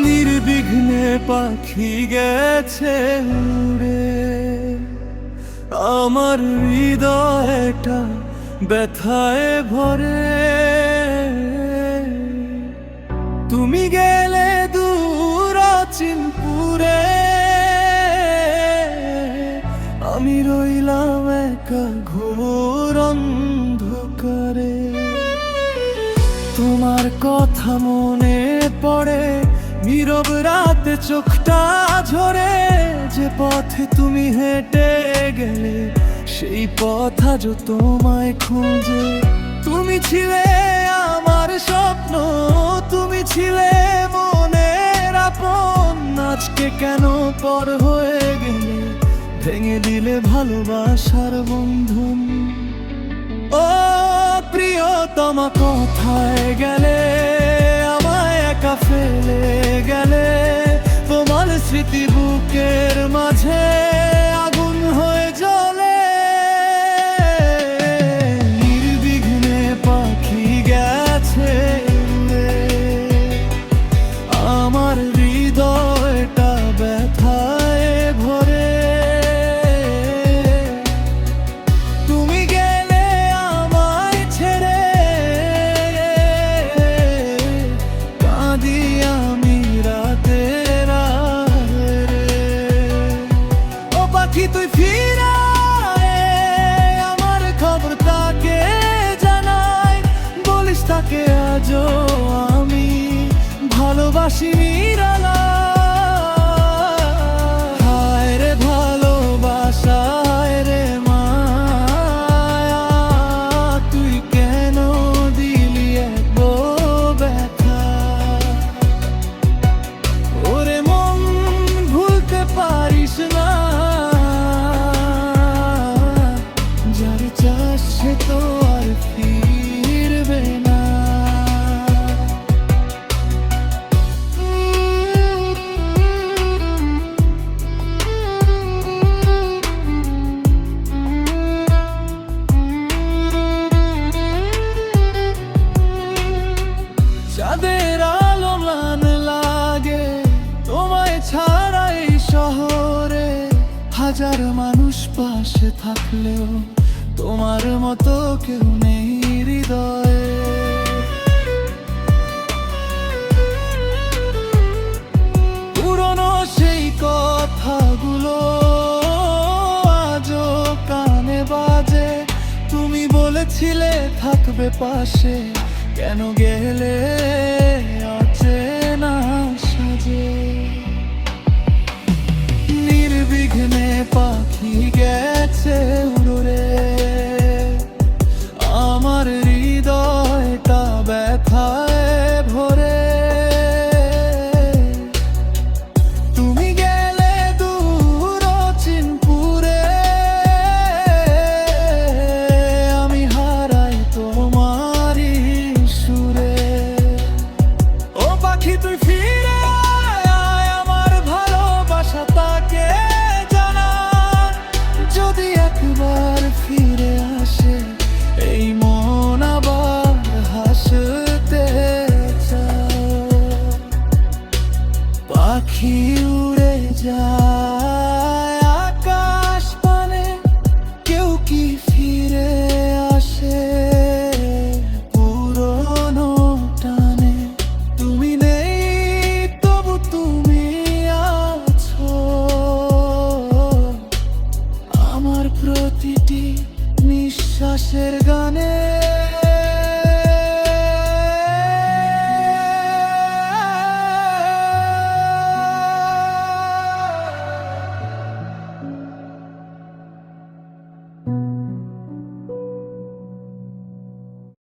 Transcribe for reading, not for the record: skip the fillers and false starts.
নির্বিঘ্নে পাখি গেছে উড়ে, আমার হৃদয়টা ব্যথায় ভরে। তুমি গেলে দূর চিনপুরে, আমি রইলাম একা ঘোর অন্ধকারে। তোমার কথা মনে পড়ে, নীরব রাতে চোখটা ঝরে। যে পথে তুমি হেঁটে গেলে, সেই পথ আজ তোমায় খুঁজে। তুমি ছিলে আমার স্বপ্ন, তুমি ছিলে মনের আপন। আজকে কেন পর হয়ে গেলে, ভেঙে দিলে ভালোবাসার বন্ধন। ও প্রিয়তমা কোথায় গেলে, আমায় একা ফেলে গেলে। তোমার স্মৃতি বুকের মাঝে আগুন হয়ে জ্বলে। নির্বিঘ্নে পাখি গেছে উড়ে, আমার হৃদয়টা ব্যথায় ভরে। তুমি গেলে আমায় ছেড়ে, কাঁদি আমি রাতে রাতে। ও পাখি তুই ফিরে আয়, আমার খবর তাকে জানাই। বলিস তাকে আজও আমি ভালোবাসি নিরালা। হায় রে ভালোবাসা, হায় রে মায়া, তুই কেন দিলি এত ব্যথা। ওরে মন ভুলতে পারিস না, যার চাষ সে তো আর ফিরবে না। চাঁদের আলো ম্লান লাগে তোমায় ছাড়া এই শহরে। হাজার মানুষ পাশে থাকলেও তোমার মতো কেউ নেই হৃদয়ে। পুরনো সেই কথাগুলো আজও কানে বাজে। তুমি বলেছিলে থাকবে পাশে, কেন গেলে অচেনা সাজে। নির্বিঘ্নে পাখি গেছে উড়ে, আমার হৃদয়টা ব্যথায় ভরে। তুমি গেলে দূর চিনপুরে, আমি হারাই তোমারই সুরে। ও পাখি তুই ফিরে আয়, আমার ভালোবাসা তাকে জানা। যদি একবার ফিরে আসে, এই মন আবার হাসতে চায়। পাখি উড়ে যায় আকাশ পানে, কেউ কি ফিরে আসে পুরনো টানে। তুমি নেই তবু তুমি আছো, আমার প্রতিটি নিঃশ্বাসের গানে।